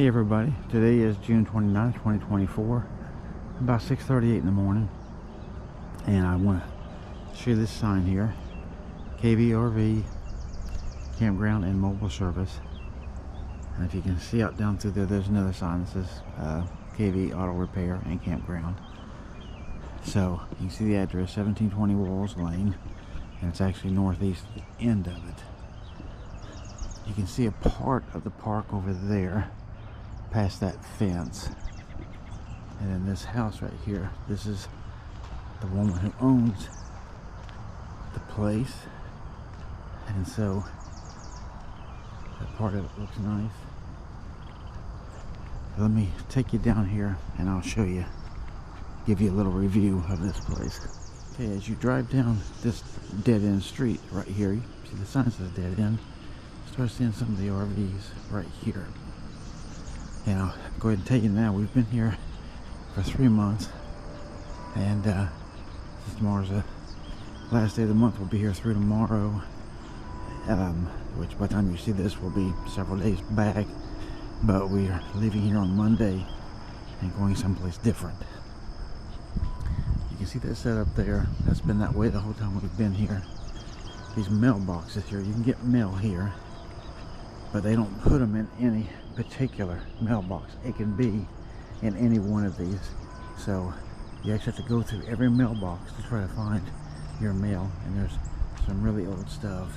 Hey everybody, today is June 29th, 2024, about 6:38 in the morning, and I want to show you this sign here, KVRV Campground and Mobile Service. And if you can see out down through there, there's another sign that says KV Auto Repair and Campground. So you can see the address, 1720 Walls Lane, and it's actually northeast end of it. You can see a part of the park over there past that fence, and then this house right here, this is the woman who owns the place, and so that part of it looks nice. Let me take you down here and I'll show you, give you a little review of this place. Okay, as you drive down this dead-end street right here, you see the sign says dead end, start seeing some of the RVs right here. And I'll go ahead and tell you now, we've been here for 3 months, and tomorrow's the last day of the month. We'll be here through tomorrow, which by the time you see this will be several days back, but we are leaving here on Monday and going someplace different. You can see that set up there. That's been that way the whole time we've been here. These mailboxes here, you can get mail here, but they don't put them in any particular mailbox. It can be in any one of these, so you actually have to go through every mailbox to try to find your mail, and there's some really old stuff.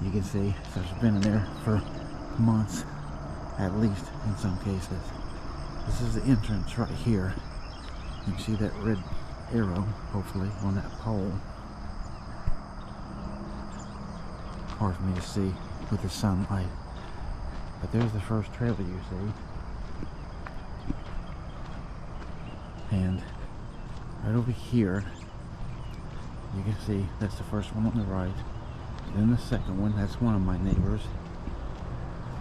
You can see so it's been in there for months at least in some cases. This is the entrance right here. You can see that red arrow hopefully on that pole. Hard for me to see with the sunlight, but there's the first trailer you see, and right over here you can see that's the first one on the right, then the second one, that's one of my neighbors,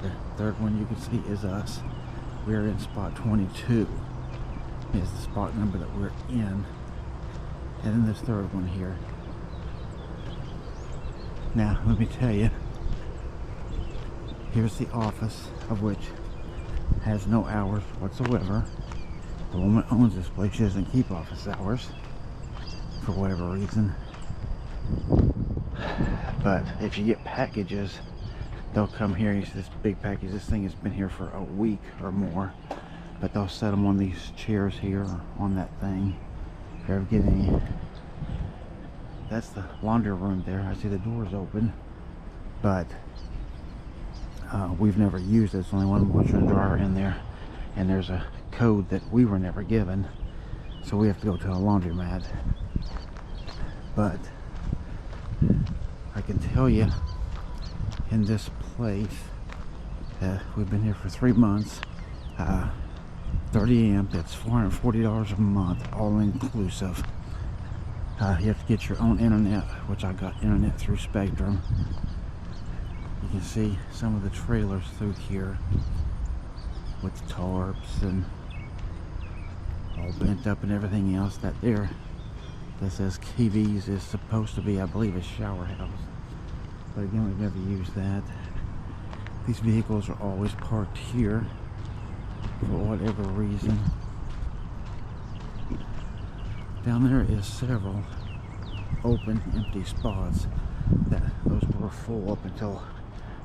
the third one you can see is us. We're in spot 22 is the spot number that we're in, and then this third one here. Now, let me tell you, here's the office, of which has no hours whatsoever. The woman owns this place. She doesn't keep office hours for whatever reason. But if you get packages, they'll come here. You see this big package. This thing has been here for a week or more. But they'll set them on these chairs here, or on that thing. If you ever get any. That's the laundry room there. I see the doors open, but we've never used it. It's only one washer and dryer in there, and there's a code that we were never given, so we have to go to a laundromat. But I can tell you, in this place, we've been here for 3 months, 30 amp, it's $440 a month, all inclusive. You have to get your own internet, which I got internet through Spectrum. You can see some of the trailers through here with tarps and all bent up and everything else. That there that says KV's is supposed to be, I believe, a shower house, but again, we've never used that. These vehicles are always parked here for whatever reason. Down there is several open, empty spots. Those were full up until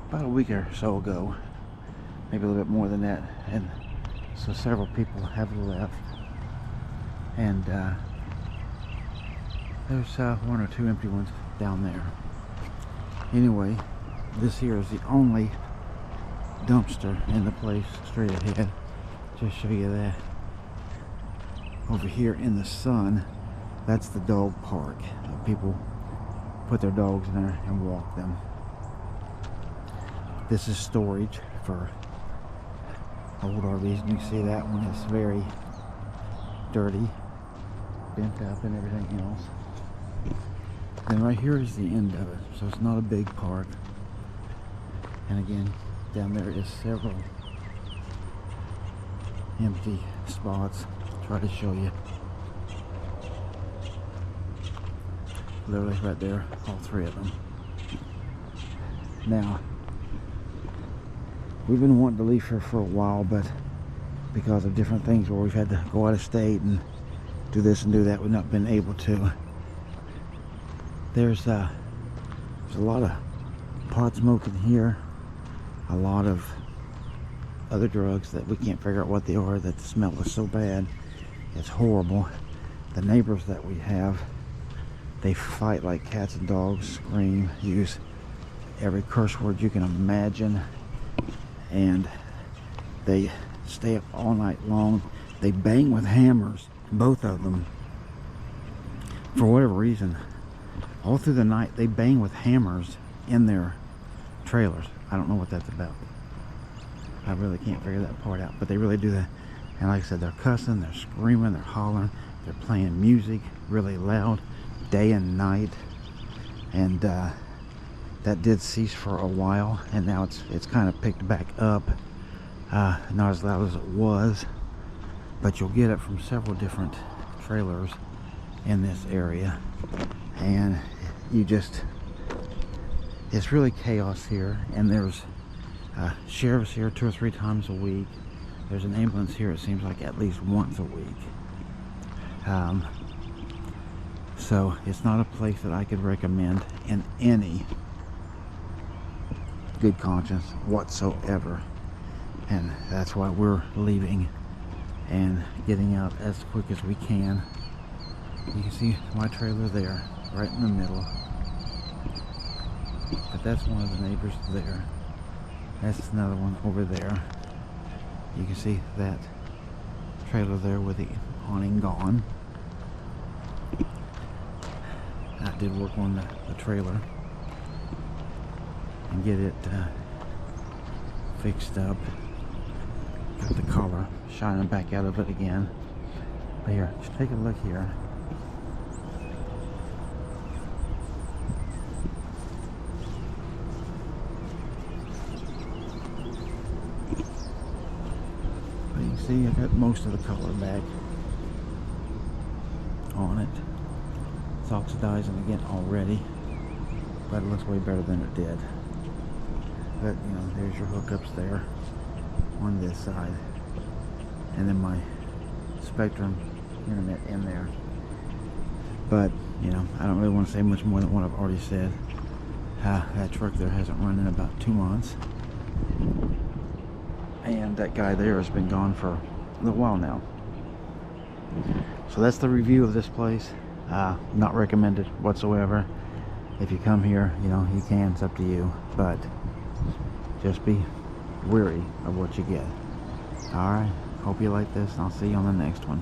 about a week or so ago, maybe a little bit more than that, and so several people have left, and there's one or two empty ones down there. Anyway, this here is the only dumpster in the place straight ahead. Just show you that. Over here in the sun, that's the dog park. People put their dogs in there and walk them. This is storage for old RVs. You can see that one is very dirty, bent up and everything else. And right here is the end of it, so it's not a big park. And again, down there is several empty spots. Try to show you. Literally right there, all three of them. Now, we've been wanting to leave here for a while, but because of different things where we've had to go out of state and do this and do that, we've not been able to. There's a lot of pot smoke in here, a lot of other drugs that we can't figure out what they are, that the smell is so bad, it's horrible. The neighbors that we have, they fight like cats and dogs, scream, use every curse word you can imagine, and they stay up all night long. They bang with hammers, both of them, for whatever reason. All through the night they bang with hammers in their trailers. I don't know what that's about. I really can't figure that part out, but they really do that. And like I said, they're cussing, they're screaming, they're hollering, they're playing music really loud day and night. And that did cease for a while, and now it's kind of picked back up. Not as loud as it was, but you'll get it from several different trailers in this area. And it's really chaos here. And there's sheriffs here 2 or 3 times a week. There's an ambulance here, it seems like, at least once a week. So it's not a place that I could recommend in any good conscience whatsoever. And that's why we're leaving and getting out as quick as we can. You can see my trailer there, right in the middle. But that's one of the neighbors there. That's another one over there. You can see that trailer there with the awning gone. I did work on the trailer and get it fixed up. Got the color shining back out of it again. But here, just take a look here. But you can see I got most of the color back on it. It's oxidizing again already, but it looks way better than it did. But you know, there's your hookups there on this side, and then my Spectrum internet in there. But you know, I don't really want to say much more than what I've already said. That truck there hasn't run in about 2 months, and that guy there has been gone for a little while now. So that's the review of this place. Not recommended whatsoever. If you come here, you know, you can, it's up to you, but just be wary of what you get. Alright, hope you like this, and I'll see you on the next one.